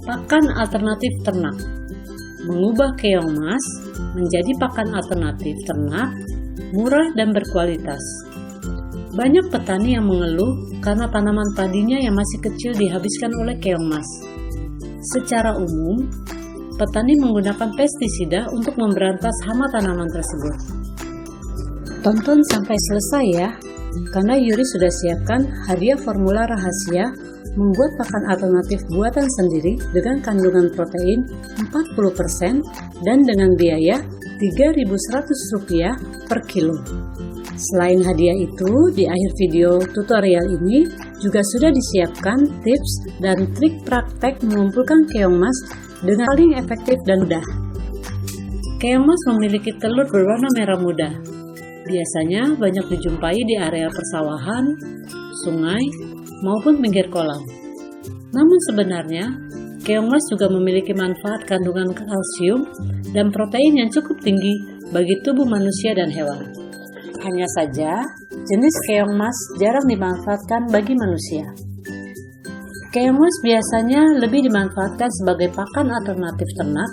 Pakan alternatif ternak. Mengubah keong mas menjadi pakan alternatif ternak, murah dan berkualitas. Banyak petani yang mengeluh karena tanaman padinya yang masih kecil dihabiskan oleh keong mas. Secara umum, petani menggunakan pestisida untuk memberantas hama tanaman tersebut. Tonton sampai selesai ya, karena Yuri sudah siapkan hadiah formula rahasia membuat pakan alternatif buatan sendiri dengan kandungan protein 40% dan dengan biaya Rp3.100 per kilo. Selain hadiah itu, di akhir video tutorial ini juga sudah disiapkan tips dan trik praktek mengumpulkan keong mas dengan paling efektif dan mudah. Keong mas memiliki telur berwarna merah muda. Biasanya banyak dijumpai di area persawahan, sungai, maupun pinggir kolam. Namun sebenarnya, keong mas juga memiliki manfaat kandungan kalsium dan protein yang cukup tinggi bagi tubuh manusia dan hewan. Hanya saja, jenis keong mas jarang dimanfaatkan bagi manusia. Keong mas biasanya lebih dimanfaatkan sebagai pakan alternatif ternak.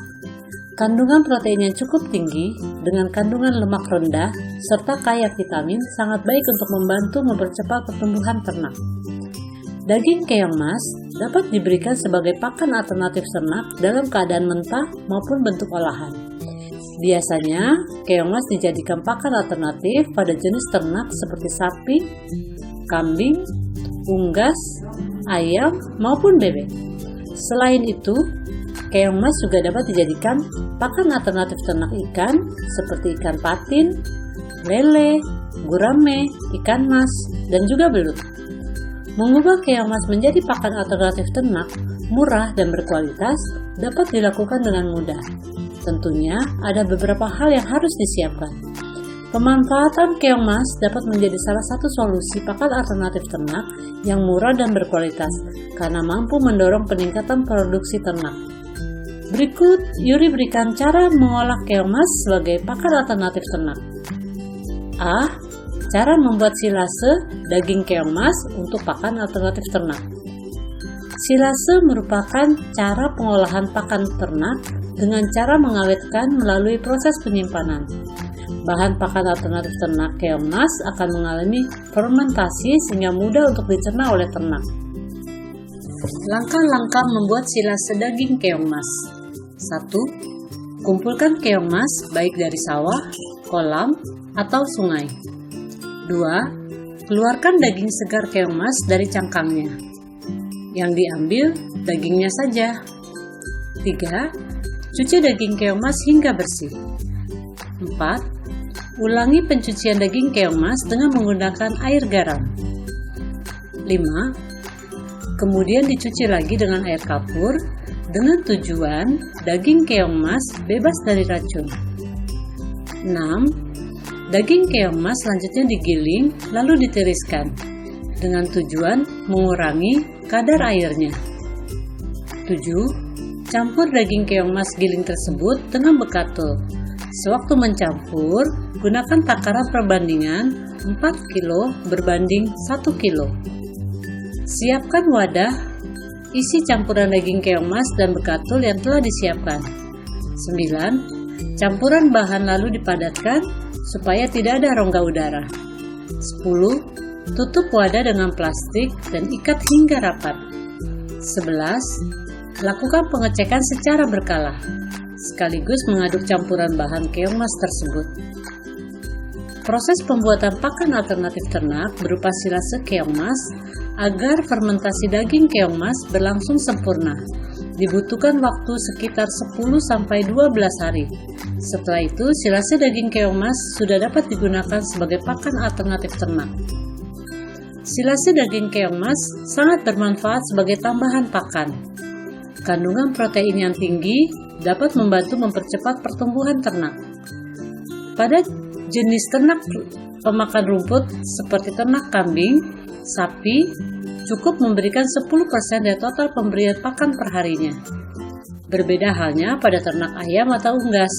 Kandungan protein yang cukup tinggi dengan kandungan lemak rendah serta kaya vitamin sangat baik untuk membantu mempercepat pertumbuhan ternak. Daging keong mas dapat diberikan sebagai pakan alternatif ternak dalam keadaan mentah maupun bentuk olahan. Biasanya, keong mas dijadikan pakan alternatif pada jenis ternak seperti sapi, kambing, unggas, ayam, maupun bebek. Selain itu, keong mas juga dapat dijadikan pakan alternatif ternak ikan seperti ikan patin, lele, gurame, ikan mas, dan juga belut. Mengubah keong mas menjadi pakan alternatif ternak, murah dan berkualitas dapat dilakukan dengan mudah. Tentunya ada beberapa hal yang harus disiapkan. Pemanfaatan keong mas dapat menjadi salah satu solusi pakan alternatif ternak yang murah dan berkualitas karena mampu mendorong peningkatan produksi ternak. Berikut Yuri berikan cara mengolah keong mas sebagai pakan alternatif ternak. A. Cara membuat silase daging keong mas untuk pakan alternatif ternak. Silase merupakan cara pengolahan pakan ternak dengan cara mengawetkan melalui proses penyimpanan. Bahan pakan alternatif ternak keong mas akan mengalami fermentasi sehingga mudah untuk dicerna oleh ternak. Langkah-langkah membuat silase daging keong mas. 1. Kumpulkan keong mas baik dari sawah, kolam, atau sungai. 2. Keluarkan daging segar keong mas dari cangkangnya. Yang diambil dagingnya saja. 3. Cuci daging keong mas hingga bersih. 4. Ulangi pencucian daging keong mas dengan menggunakan air garam. 5. Kemudian dicuci lagi dengan air kapur dengan tujuan daging keong mas bebas dari racun. 6. Daging keong mas selanjutnya digiling lalu ditiriskan dengan tujuan mengurangi kadar airnya. 7. Campur daging keong mas giling tersebut dengan bekatul. Sewaktu mencampur, gunakan takaran perbandingan 4 kilo berbanding 1 kilo. Siapkan wadah, isi campuran daging keong mas dan bekatul yang telah disiapkan. 9. Campuran bahan lalu dipadatkan supaya tidak ada rongga udara. 10. Tutup wadah dengan plastik dan ikat hingga rapat. 11. Lakukan pengecekan secara berkala, sekaligus mengaduk campuran bahan keong mas tersebut. Proses pembuatan pakan alternatif ternak berupa silase keong mas agar fermentasi daging keong mas berlangsung sempurna. Dibutuhkan waktu sekitar 10-12 hari. Setelah itu, silase daging keong mas sudah dapat digunakan sebagai pakan alternatif ternak. Silase daging keong mas sangat bermanfaat sebagai tambahan pakan. Kandungan protein yang tinggi dapat membantu mempercepat pertumbuhan ternak. Pada jenis ternak pemakan rumput seperti ternak kambing, sapi, cukup memberikan 10% dari total pemberian pakan perharinya. Berbeda halnya pada ternak ayam atau unggas.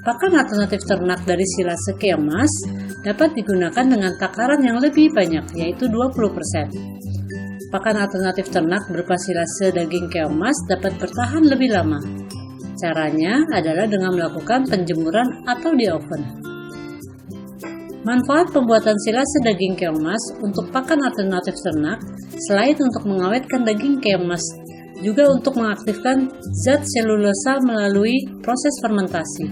Pakan alternatif ternak dari silase keong mas dapat digunakan dengan takaran yang lebih banyak, yaitu 20%. pakan alternatif ternak berupa silase daging keong mas dapat bertahan lebih lama. Caranya adalah dengan melakukan penjemuran atau di oven. Manfaat pembuatan silase daging keong mas untuk pakan alternatif ternak selain untuk mengawetkan daging keong mas, juga untuk mengaktifkan zat selulosa melalui proses fermentasi.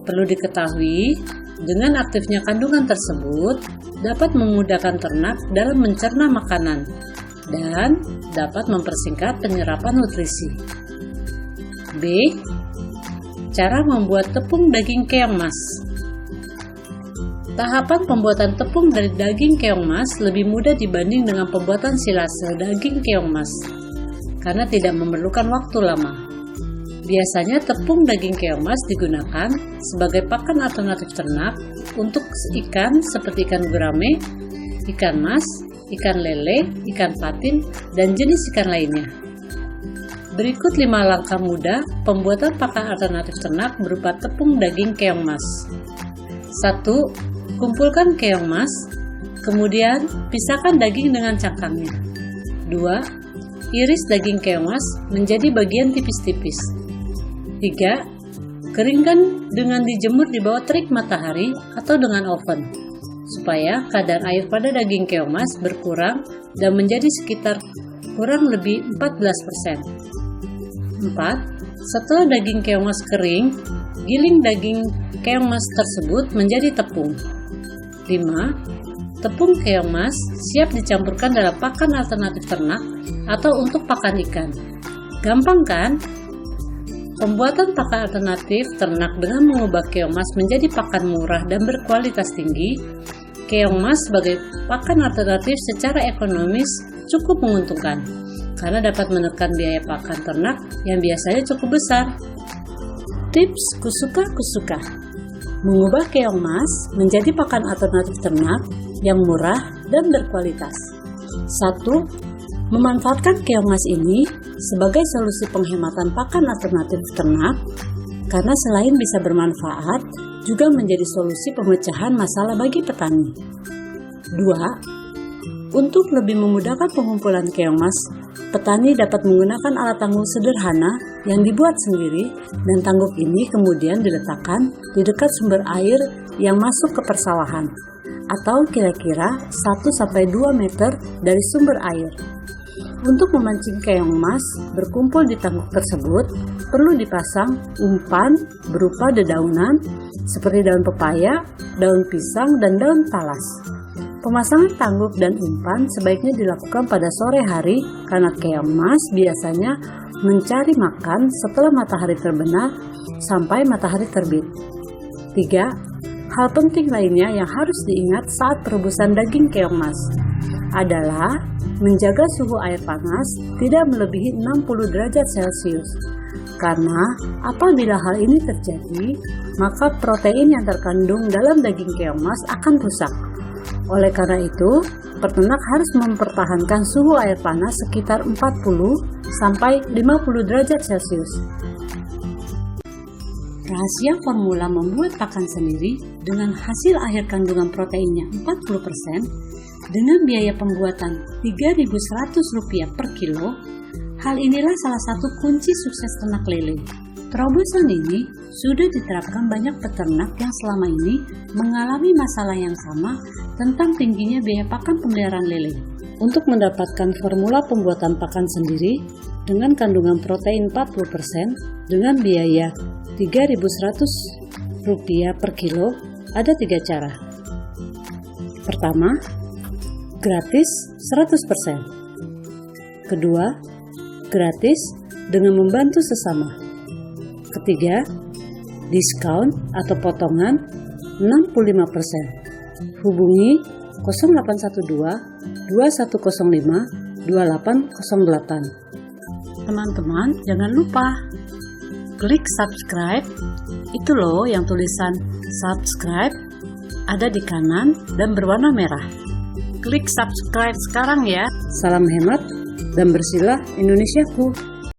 Perlu diketahui, dengan aktifnya kandungan tersebut dapat memudahkan ternak dalam mencerna makanan dan dapat mempersingkat penyerapan nutrisi. B. Cara membuat tepung daging keong mas. Tahapan pembuatan tepung dari daging keong mas lebih mudah dibanding dengan pembuatan silase daging keong mas, karena tidak memerlukan waktu lama. Biasanya tepung daging keong mas digunakan sebagai pakan alternatif ternak untuk ikan seperti ikan gurame, ikan mas, ikan lele, ikan patin, dan jenis ikan lainnya. Berikut 5 langkah mudah pembuatan pakan alternatif ternak berupa tepung daging keong mas. 1. Kumpulkan keong mas, kemudian pisahkan daging dengan cangkangnya. 2. Iris daging keong mas menjadi bagian tipis-tipis. 3. Keringkan dengan dijemur di bawah terik matahari atau dengan oven, supaya kadar air pada daging keong mas berkurang dan menjadi sekitar kurang lebih 14%. 4. Setelah daging keong mas kering, giling daging keong mas tersebut menjadi tepung. 5. Tepung keong mas siap dicampurkan dalam pakan alternatif ternak atau untuk pakan ikan. Gampang kan? Pembuatan pakan alternatif ternak dengan mengubah keong mas menjadi pakan murah dan berkualitas tinggi. Keong mas sebagai pakan alternatif secara ekonomis cukup menguntungkan, karena dapat menekan biaya pakan ternak yang biasanya cukup besar. Tips kusuka-kusuka. Mengubah keong mas menjadi pakan alternatif ternak yang murah dan berkualitas. 1. Memanfaatkan keong mas ini sebagai solusi penghematan pakan alternatif ternak, karena selain bisa bermanfaat, juga menjadi solusi pemecahan masalah bagi petani. 2. Untuk lebih memudahkan pengumpulan keong mas, petani dapat menggunakan alat tangguk sederhana yang dibuat sendiri, dan tangguk ini kemudian diletakkan di dekat sumber air yang masuk ke persawahan, atau kira-kira 1-2 meter dari sumber air. Untuk memancing keong mas berkumpul di tangguk tersebut, perlu dipasang umpan berupa dedaunan seperti daun pepaya, daun pisang, dan daun talas. Pemasangan tangguk dan umpan sebaiknya dilakukan pada sore hari karena keong mas biasanya mencari makan setelah matahari terbenam sampai matahari terbit. 3. Hal penting lainnya yang harus diingat saat perebusan daging keong mas adalah menjaga suhu air panas tidak melebihi 60 derajat Celcius. Karena apabila hal ini terjadi, maka protein yang terkandung dalam daging keong mas akan rusak. Oleh karena itu, peternak harus mempertahankan suhu air panas sekitar 40-50 derajat Celcius. Rahasia formula membuat pakan sendiri dengan hasil akhir kandungan proteinnya 40% dengan biaya pembuatan Rp3.100 per kilo. Hal inilah salah satu kunci sukses ternak lele. Terobosan ini sudah diterapkan banyak peternak yang selama ini mengalami masalah yang sama tentang tingginya biaya pakan pemeliharaan lele. Untuk mendapatkan formula pembuatan pakan sendiri dengan kandungan protein 40% dengan biaya Rp3.100 per kilo, ada 3 cara. Pertama, gratis 100%. Kedua, gratis dengan membantu sesama. Ketiga, diskon atau potongan 65%. Hubungi 0812 2105 2808. Teman-teman, jangan lupa klik subscribe. Itu loh yang tulisan subscribe ada di kanan dan berwarna merah. Klik subscribe sekarang ya. Salam hemat dan bersihlah Indonesiaku.